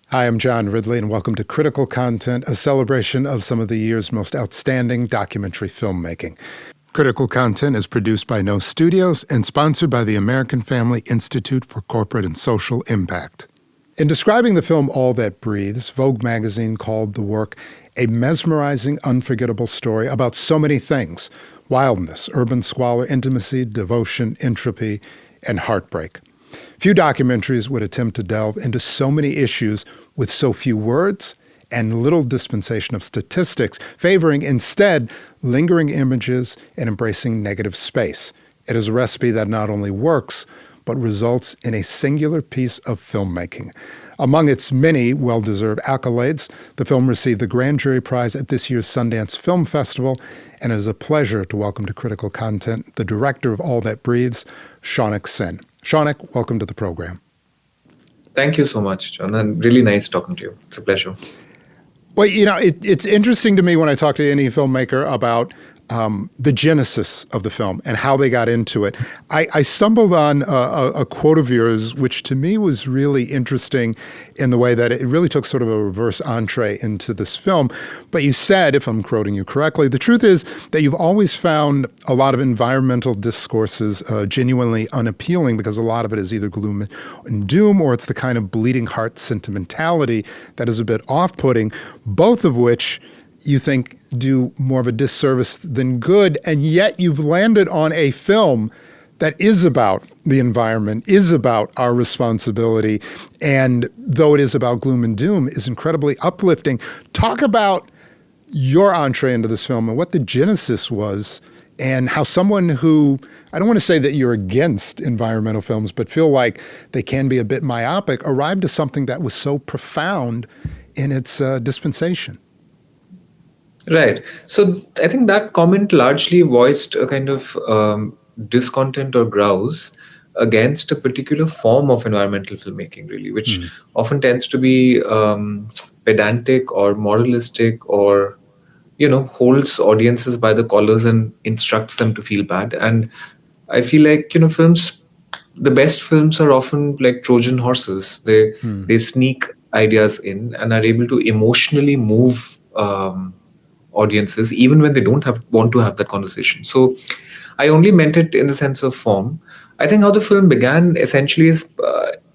Hi, I'm John Ridley, and welcome to Critical Content, a celebration of some of the year's most outstanding documentary filmmaking. Critical Content is produced by No Studios and sponsored by the American Family Institute for Corporate and Social Impact. In describing the film All That Breathes, Vogue magazine called the work a mesmerizing, unforgettable story about so many things: wildness, urban squalor, intimacy, devotion, entropy, and heartbreak. Few documentaries would attempt to delve into so many issues with so few words and little dispensation of statistics, favoring instead lingering images and embracing negative space. It is a recipe that not only works, but results in a singular piece of filmmaking. Among its many well-deserved accolades, the film received the Grand Jury Prize at this year's Sundance Film Festival, and it is a pleasure to welcome to Critical Content the director of All That Breathes, Shaunak Sen. Shaunak, welcome to the program. Thank you so much, John, and really nice talking to you. It's a pleasure. Well, it's interesting to me when I talk to any filmmaker about the genesis of the film and how they got into it. I stumbled on a quote of yours, which to me was really interesting in the way that it really took sort of a reverse entree into this film. But you said, if I'm quoting you correctly, the truth is that you've always found a lot of environmental discourses genuinely unappealing because a lot of it is either gloom and doom or it's the kind of bleeding heart sentimentality that is a bit off-putting, both of which you think do more of a disservice than good, and yet you've landed on a film that is about the environment, is about our responsibility, and though it is about gloom and doom, is incredibly uplifting. Talk about your entree into this film and what the genesis was, and how someone who, I don't want to say that you're against environmental films, but feel like they can be a bit myopic, arrived to something that was so profound in its dispensation. Right. So I think that comment largely voiced a kind of discontent or grouse against a particular form of environmental filmmaking, really, which often tends to be pedantic or moralistic or, holds audiences by the collars and instructs them to feel bad. And I feel like, the best films are often like Trojan horses. They sneak ideas in and are able to emotionally move audiences, even when they don't want to have that conversation. So I only meant it in the sense of form. I think how the film began essentially is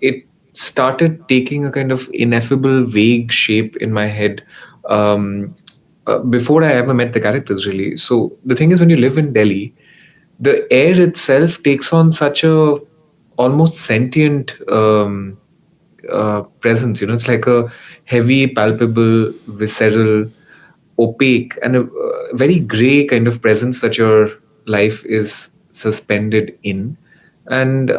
it started taking a kind of ineffable, vague shape in my head before I ever met the characters, really. So the thing is, when you live in Delhi, the air itself takes on such a almost sentient presence. It's like a heavy, palpable, visceral, opaque, and a very gray kind of presence that your life is suspended in. And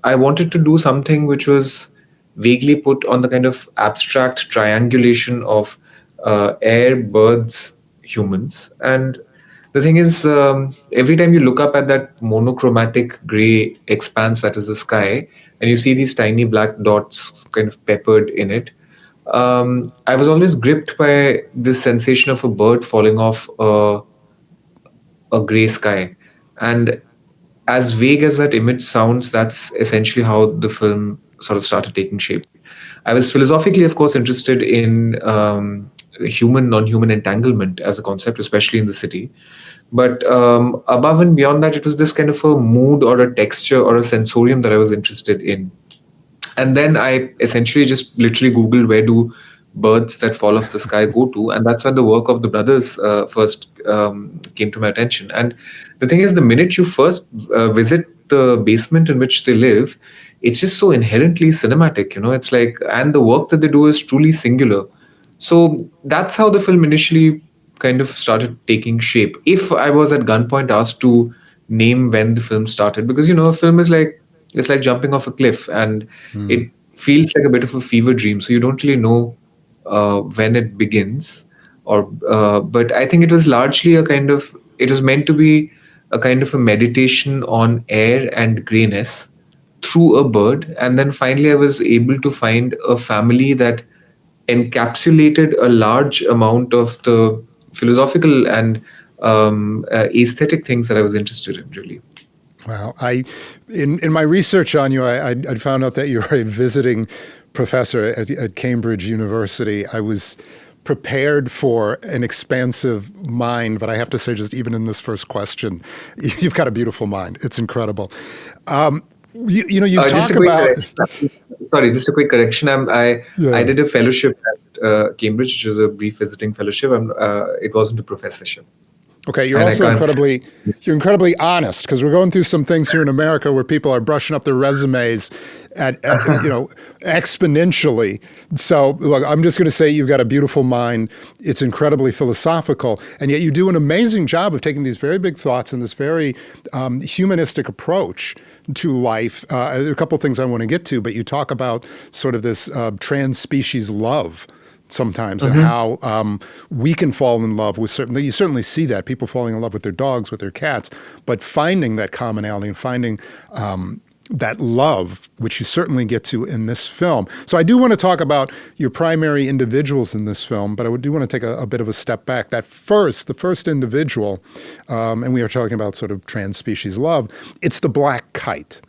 I wanted to do something which was vaguely put on the kind of abstract triangulation of air, birds, humans. And the thing is, every time you look up at that monochromatic gray expanse that is the sky, and you see these tiny black dots kind of peppered in it, I was always gripped by this sensation of a bird falling off a gray sky. And as vague as that image sounds, that's essentially how the film sort of started taking shape. I was philosophically, of course, interested in human non-human entanglement as a concept, especially in the city. But above and beyond that, it was this kind of a mood or a texture or a sensorium that I was interested in. And then I essentially just literally Googled where do birds that fall off the sky go to. And that's when the work of the brothers first came to my attention. And the thing is, the minute you first visit the basement in which they live, it's just so inherently cinematic, it's like, and the work that they do is truly singular. So that's how the film initially kind of started taking shape. If I was at gunpoint asked to name when the film started, because, a film is like, it's like jumping off a cliff, and it feels like a bit of a fever dream. So you don't really know when it begins, but I think it was largely it was meant to be a kind of a meditation on air and grayness through a bird. And then finally, I was able to find a family that encapsulated a large amount of the philosophical and aesthetic things that I was interested in, really. Wow. In my research on you, I found out that you're a visiting professor at Cambridge University, I was prepared for an expansive mind, but I have to say, just even in this first question, you've got a beautiful mind. It's incredible. You talk about. Sorry, just a quick correction. I Yeah. did a fellowship at Cambridge, which was a brief visiting fellowship. It wasn't a professorship. Okay, you're And also incredibly honest, because we're going through some things here in America where people are brushing up their resumes at exponentially. So look, I'm just going to say you've got a beautiful mind. It's incredibly philosophical, and yet you do an amazing job of taking these very big thoughts and this very humanistic approach to life. There are a couple of things I want to get to, but you talk about sort of this transspecies love sometimes, and how we can fall in love with certain. You certainly see that, people falling in love with their dogs, with their cats, but finding that commonality and finding that love, which you certainly get to in this film. So I do want to talk about your primary individuals in this film, but I do want to take a bit of a step back. The first individual, and we are talking about sort of transspecies love, it's the black kite.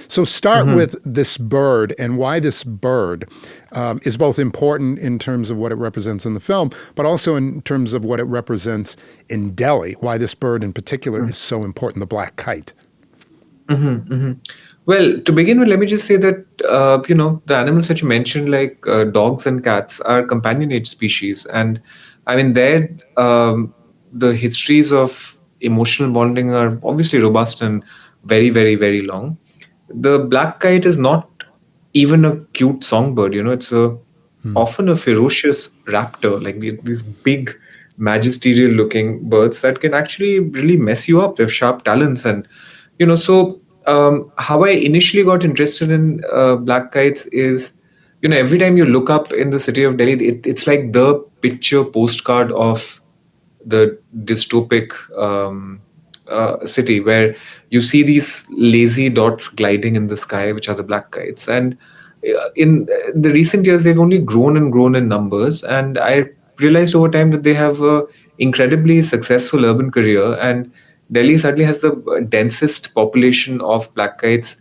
So start with this bird and why this bird is both important in terms of what it represents in the film, but also in terms of what it represents in Delhi, why this bird in particular is so important, the black kite. Well, to begin with, let me just say that, the animals that you mentioned, like dogs and cats, are companionate species. And I mean, the histories of emotional bonding are obviously robust and very, very, very long. The black kite is not even a cute songbird, it's often a ferocious raptor, like these big magisterial looking birds that can actually really mess you up. They have sharp talons. And how I initially got interested in black kites is, every time you look up in the city of Delhi, it's like the picture postcard of the dystopic city, where you see these lazy dots gliding in the sky, which are the black kites. And in the recent years, they've only grown and grown in numbers. And I realized over time that they have an incredibly successful urban career. And Delhi certainly has the densest population of black kites,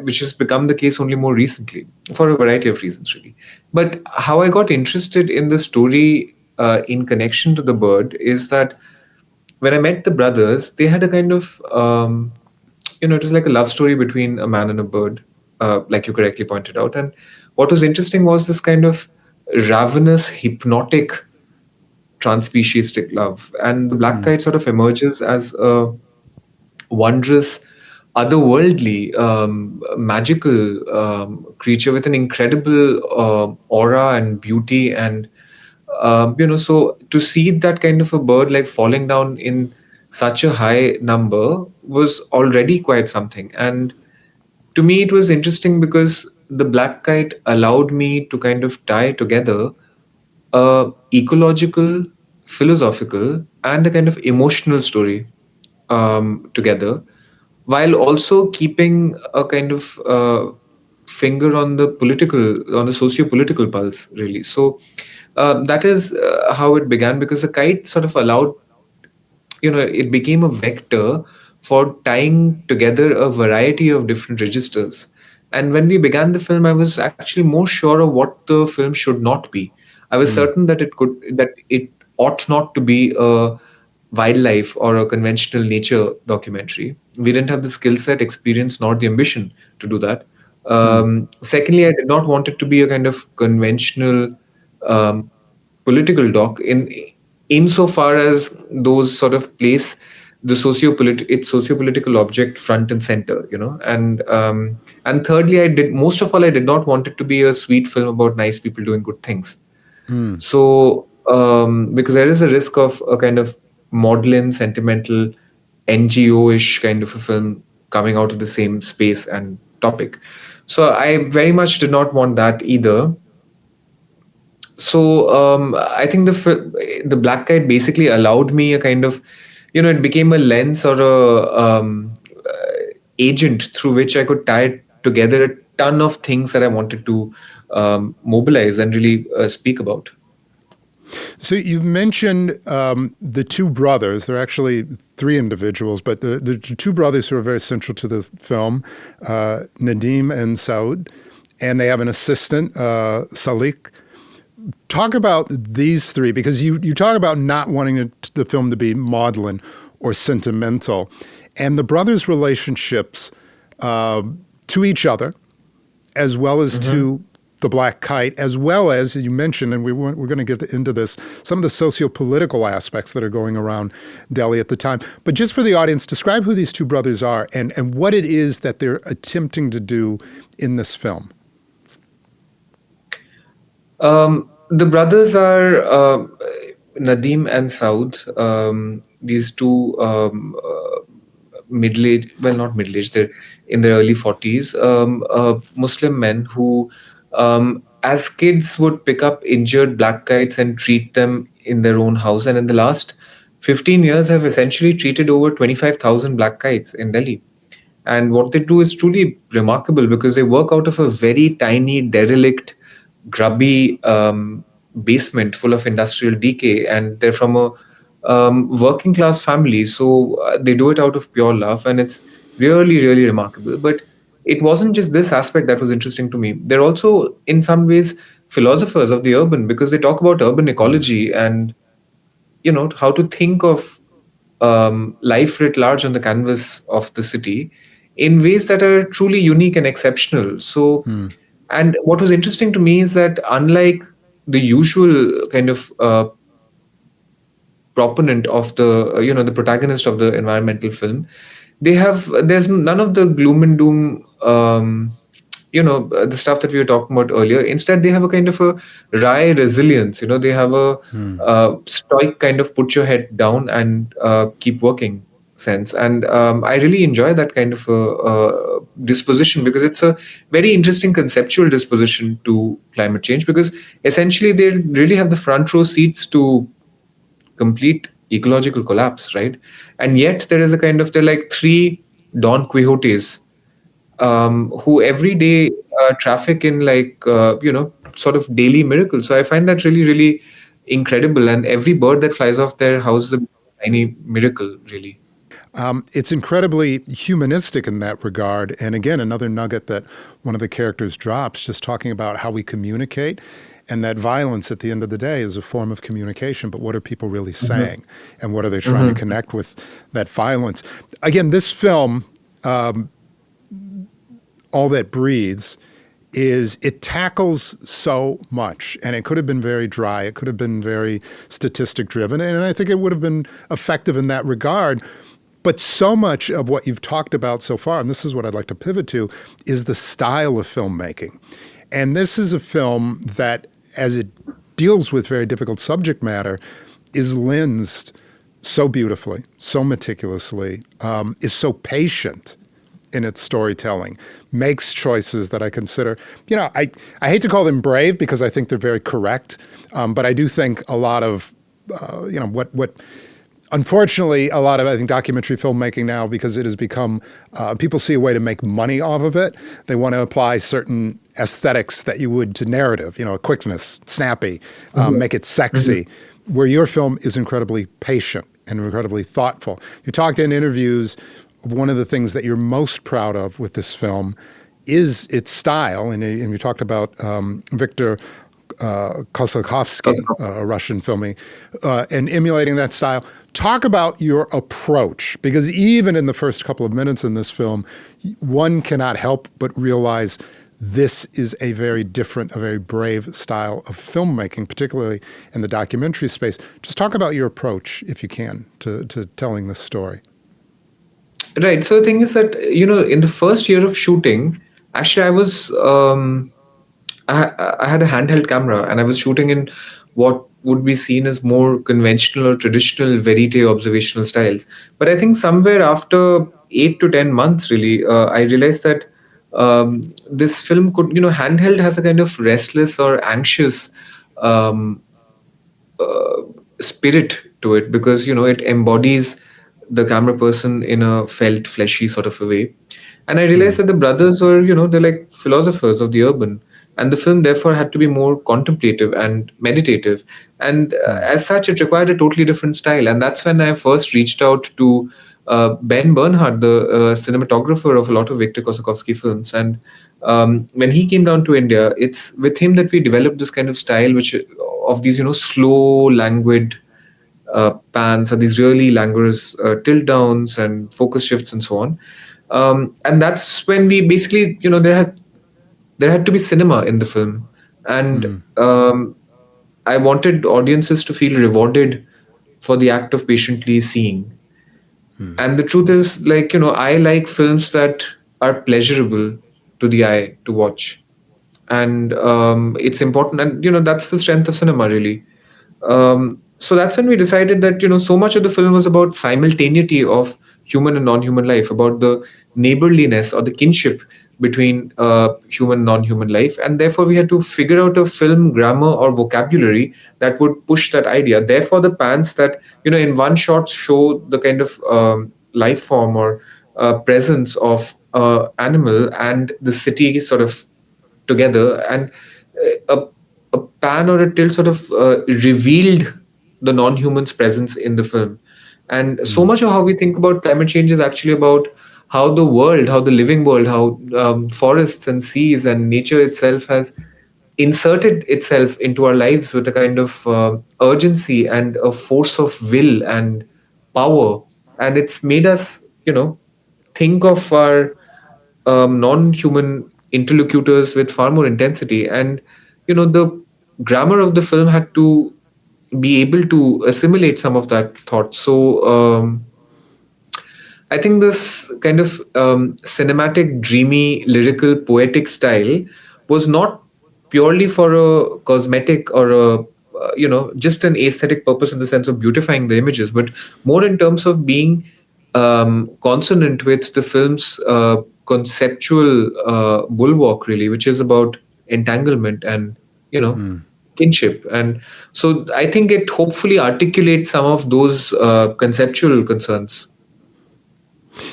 which has become the case only more recently for a variety of reasons, really. But how I got interested in the story in connection to the bird is that when I met the brothers, they had a kind of, it was like a love story between a man and a bird, like you correctly pointed out. And what was interesting was this kind of ravenous, hypnotic, transspecies love. And the black kite sort of emerges as a wondrous, otherworldly, magical creature with an incredible aura and beauty. And so to see that kind of a bird like falling down in such a high number was already quite something. And to me, it was interesting because the black kite allowed me to kind of tie together a ecological, philosophical, and a kind of emotional story together, while also keeping a kind of finger on the socio-political pulse, really. So that is how it began, because the kite sort of allowed, it became a vector for tying together a variety of different registers. And when we began the film, I was actually more sure of what the film should not be. I was certain that it ought not to be a wildlife or a conventional nature documentary. We didn't have the skill set, experience, nor the ambition to do that. Secondly, I did not want it to be a kind of conventional political doc, insofar as those sort of place the socio-political object front and center, and thirdly, I did not want it to be a sweet film about nice people doing good things. So because there is a risk of a kind of maudlin, sentimental, NGO-ish kind of a film coming out of the same space and topic. So I very much did not want that either. So I think the black kite basically allowed me a kind of, it became a lens or a agent through which I could tie together a ton of things that I wanted to mobilize and really speak about. So you've mentioned the two brothers. There are actually three individuals, but the two brothers who are very central to the film, Nadeem and Saud. and they have an assistant, Salik. Talk about these three, because you talk about not wanting the film to be maudlin or sentimental, and the brothers' relationships to each other, as well as to the Black Kite, as well as you mentioned, and we're going to get into this, some of the socio-political aspects that are going around Delhi at the time. But just for the audience, describe who these two brothers are and what it is that they're attempting to do in this film. The brothers are Nadeem and Saud. These two middle-aged, well, not middle-aged, they're in their early 40s, Muslim men who, as kids, would pick up injured black kites and treat them in their own house. And in the last 15 years, have essentially treated over 25,000 black kites in Delhi. And what they do is truly remarkable because they work out of a very tiny, derelict, grubby basement full of industrial decay. And they're from a working class family. So they do it out of pure love. And it's really, really remarkable. But it wasn't just this aspect that was interesting to me. They're also, in some ways, philosophers of the urban because they talk about urban ecology and, how to think of life writ large on the canvas of the city in ways that are truly unique and exceptional. So, and what was interesting to me is that unlike the usual kind of proponent of the protagonist of the environmental film, there's none of the gloom and doom, the stuff that we were talking about earlier. Instead, they have a kind of a wry resilience. They have a stoic kind of put your head down and keep working sense. And I really enjoy that kind of disposition because it's a very interesting conceptual disposition to climate change because essentially they really have the front row seats to complete ecological collapse, right? And yet they're like three Don Quixotes who every day traffic in sort of daily miracles. So I find that really, really incredible. And every bird that flies off their house is a tiny miracle, really. It's incredibly humanistic in that regard. And again, another nugget that one of the characters drops, just talking about how we communicate and that violence at the end of the day is a form of communication. But what are people really saying? And what are they trying to connect with that violence? Again, this film, All That Breathes, it tackles so much, and it could have been very dry. It could have been very statistic driven. And I think it would have been effective in that regard. But so much of what you've talked about so far, and this is what I'd like to pivot to, is the style of filmmaking. And this is a film that, as it deals with very difficult subject matter, is lensed so beautifully, so meticulously, is so patient in its storytelling, makes choices that I consider, I hate to call them brave because I think they're very correct, but I do think a lot of, unfortunately, a lot of, I think, documentary filmmaking now, because it has become, people see a way to make money off of it. They want to apply certain aesthetics that you would to narrative, a quickness, snappy, make it sexy, where your film is incredibly patient and incredibly thoughtful. You talked in interviews, one of the things that you're most proud of with this film is its style. And you talked about Victor Kossakovsky, a Russian filmmaker, and emulating that style. Talk about your approach, because even in the first couple of minutes in this film, one cannot help but realize this is a very different, a very brave style of filmmaking, particularly in the documentary space. Just talk about your approach, if you can, to telling this story. Right. So the thing is that, in the first year of shooting, actually I was, I had a handheld camera and I was shooting in what would be seen as more conventional or traditional verite observational styles. But I think somewhere after 8 to 10 months, really, I realized that this film could, handheld has a kind of restless or anxious spirit to it because, it embodies the camera person in a felt, fleshy sort of a way. And I realized that the brothers were, they're like philosophers of the urban. And the film, therefore, had to be more contemplative and meditative. And as such, it required a totally different style. And that's when I first reached out to Ben Bernhardt, the cinematographer of a lot of Victor Kosakowski films. And when he came down to India, it's with him that we developed this kind of style, which of these, slow, languid pans, or these really languorous tilt downs and focus shifts and so on. And that's when we basically, there had to be cinema in the film, and I wanted audiences to feel rewarded for the act of patiently seeing. And the truth is, like, I like films that are pleasurable to the eye to watch. And it's important. And, that's the strength of cinema, really. So that's when we decided that, so much of the film was about simultaneity of human and non-human life, about the neighborliness or the kinship between human and non-human life. And therefore, we had to figure out a film grammar or vocabulary that would push that idea. Therefore, the pans that, in one shot show the kind of life form or presence of animal and the city sort of together, and a pan or a tilt sort of revealed the non-human's presence in the film. And so much of how we think about climate change is actually about how the world, how the living world, how forests and seas and nature itself has inserted itself into our lives with a kind of urgency and a force of will and power. And it's made us, think of our non-human interlocutors with far more intensity. And the grammar of the film had to be able to assimilate some of that thought. So I think this kind of cinematic, dreamy, lyrical, poetic style was not purely for a cosmetic or just an aesthetic purpose in the sense of beautifying the images, but more in terms of being consonant with the film's conceptual bulwark, really, which is about entanglement and, kinship. And so I think it hopefully articulates some of those conceptual concerns.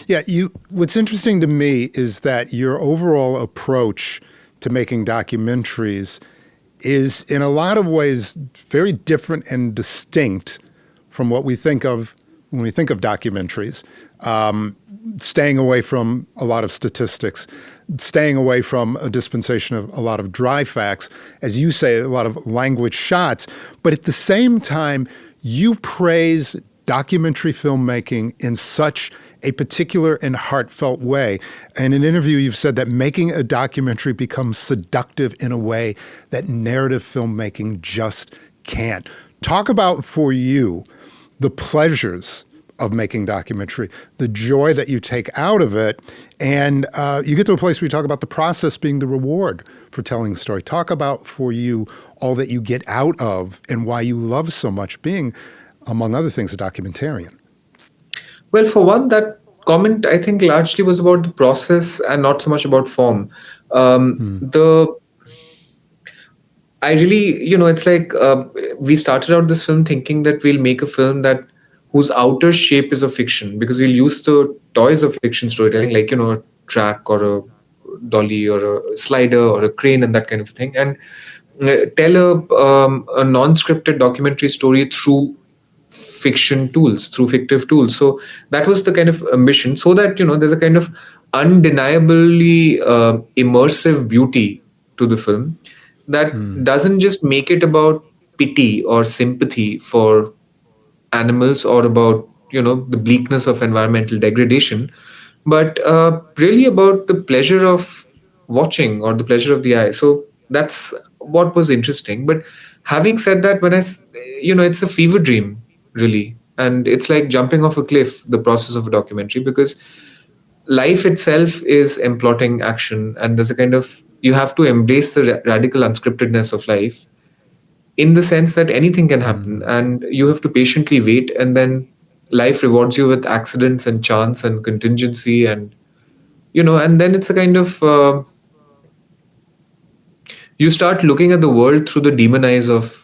Yeah, what's interesting to me is that your overall approach to making documentaries is in a lot of ways very different and distinct from what we think of when we think of documentaries. Staying away from a lot of statistics, staying away from a dispensation of a lot of dry facts, as you say, a lot of language shots. But at the same time, you praise documentary filmmaking in such a particular and heartfelt way. In an interview, you've said that making a documentary becomes seductive in a way that narrative filmmaking just can't. Talk about, for you, the pleasures of making documentary, the joy that you take out of it, and you get to a place where you talk about the process being the reward for telling the story. Talk about, for you, all that you get out of and why you love so much being, among other things, a documentarian. Well, for one, that comment, I think, largely was about the process and not so much about form. I really, it's like we started out this film thinking that we'll make a film whose outer shape is a fiction, because we'll use the toys of fiction storytelling, like, a track or a dolly or a slider or a crane and that kind of thing, and tell a non-scripted documentary story through fiction tools, through fictive tools. So that was the kind of ambition, so that, there's a kind of undeniably immersive beauty to the film that doesn't just make it about pity or sympathy for animals or about, the bleakness of environmental degradation, but really about the pleasure of watching or the pleasure of the eye. So that's what was interesting. But having said that, it's a fever dream, really. And it's like jumping off a cliff, the process of a documentary, because life itself is emplotting action. And there's a kind of, you have to embrace the radical unscriptedness of life, in the sense that anything can happen and you have to patiently wait, and then life rewards you with accidents and chance and contingency, and and then it's a kind of you start looking at the world through the demon eyes of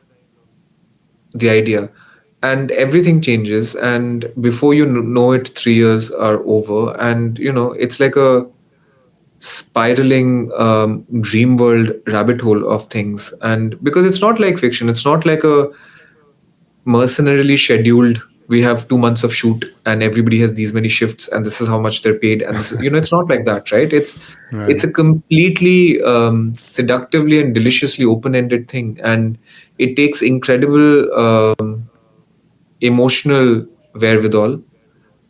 the idea, and everything changes, and before you know it, 3 years are over, and it's like a spiraling dream world rabbit hole of things. And because it's not like fiction, it's not like a mercenarily scheduled we have 2 months of shoot and everybody has these many shifts and this is how much they're paid, and this, it's not like that, right? It's Right. a completely seductively and deliciously open-ended thing, and it takes incredible emotional wherewithal,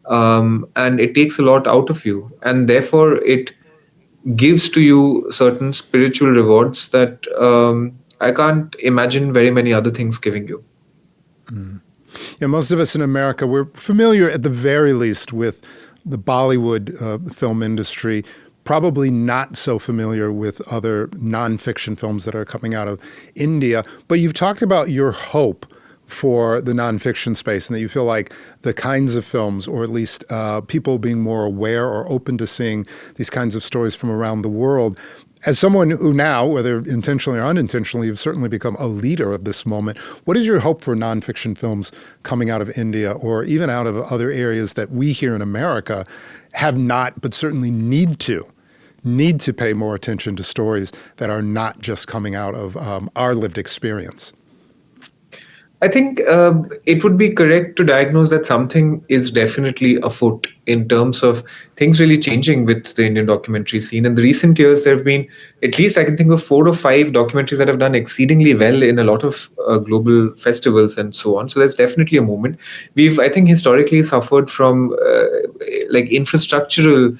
and it takes a lot out of you, and therefore it gives to you certain spiritual rewards that I can't imagine very many other things giving you. Yeah, most of us in America, we're familiar at the very least with the Bollywood film industry, probably not so familiar with other nonfiction films that are coming out of India. But you've talked about your hope for the nonfiction space, and that you feel like the kinds of films, or at least people being more aware or open to seeing these kinds of stories from around the world. As someone who now, whether intentionally or unintentionally, you've certainly become a leader of this moment, what is your hope for nonfiction films coming out of India or even out of other areas that we here in America have not, but certainly need to pay more attention to stories that are not just coming out of our lived experience? I think it would be correct to diagnose that something is definitely afoot in terms of things really changing with the Indian documentary scene. In the recent years, there have been, at least I can think of 4 or 5 documentaries that have done exceedingly well in a lot of global festivals and so on. So there's definitely a movement. We've, I think, historically suffered from like infrastructural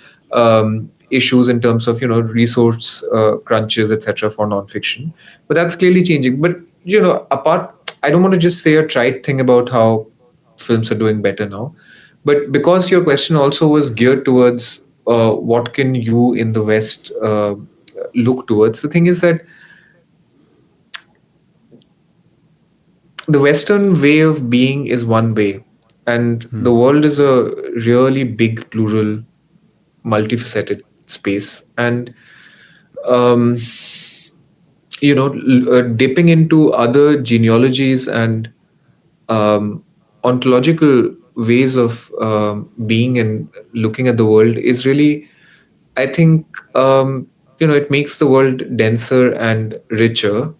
issues in terms of resource crunches, etc., for nonfiction, but that's clearly changing. But apart, I don't want to just say a trite thing about how films are doing better now, but because your question also was geared towards what can you in the West look towards, the thing is that the Western way of being is one way, and the world is a really big, plural, multifaceted space, and um, dipping into other genealogies and ontological ways of being and looking at the world is really, I think, it makes the world denser and richer.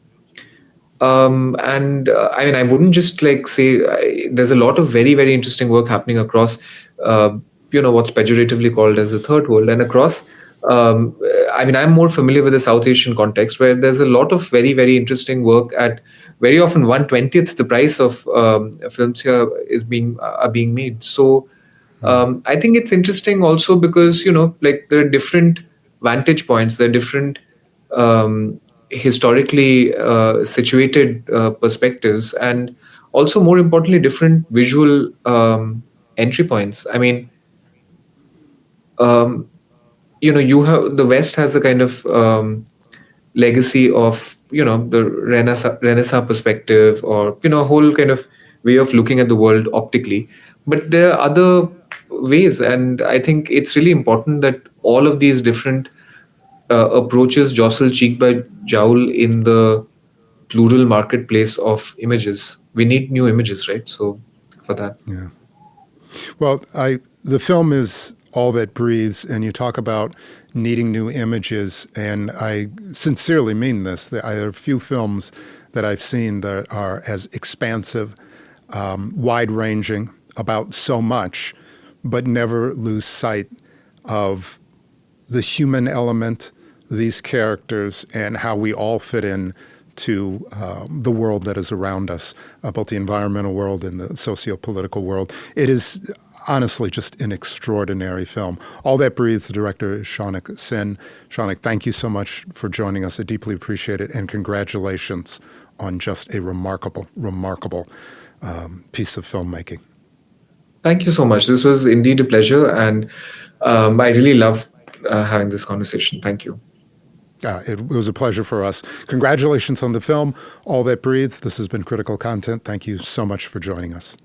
And I mean, I wouldn't just like say there's a lot of very, very interesting work happening across, what's pejoratively called as the third world, and across. I mean, I'm more familiar with the South Asian context, where there's a lot of very, very interesting work at very often 1/20th the price of films here are being made. So I think it's interesting also because like there are different vantage points, there are different historically situated perspectives, and also more importantly different visual entry points. I mean, um, you have the West has a kind of legacy of the Renaissance perspective, or a whole kind of way of looking at the world optically, but there are other ways, and I think it's really important that all of these different approaches jostle cheek by jowl in the plural marketplace of images. We need new images, right? So for that. Yeah. Well, the film is all that breathes, and you talk about needing new images, and I sincerely mean this. There are a few films that I've seen that are as expansive, wide-ranging, about so much, but never lose sight of the human element, these characters, and how we all fit in to the world that is around us, both the environmental world and the socio-political world. It is honestly just an extraordinary film. All That Breathes, the director is Shaunak Sen. Shaunak, thank you so much for joining us. I deeply appreciate it, and congratulations on just a remarkable, remarkable piece of filmmaking. Thank you so much. This was indeed a pleasure, and I really love having this conversation. Thank you. It was a pleasure for us. Congratulations on the film, All That Breathes. This has been Critical Content. Thank you so much for joining us.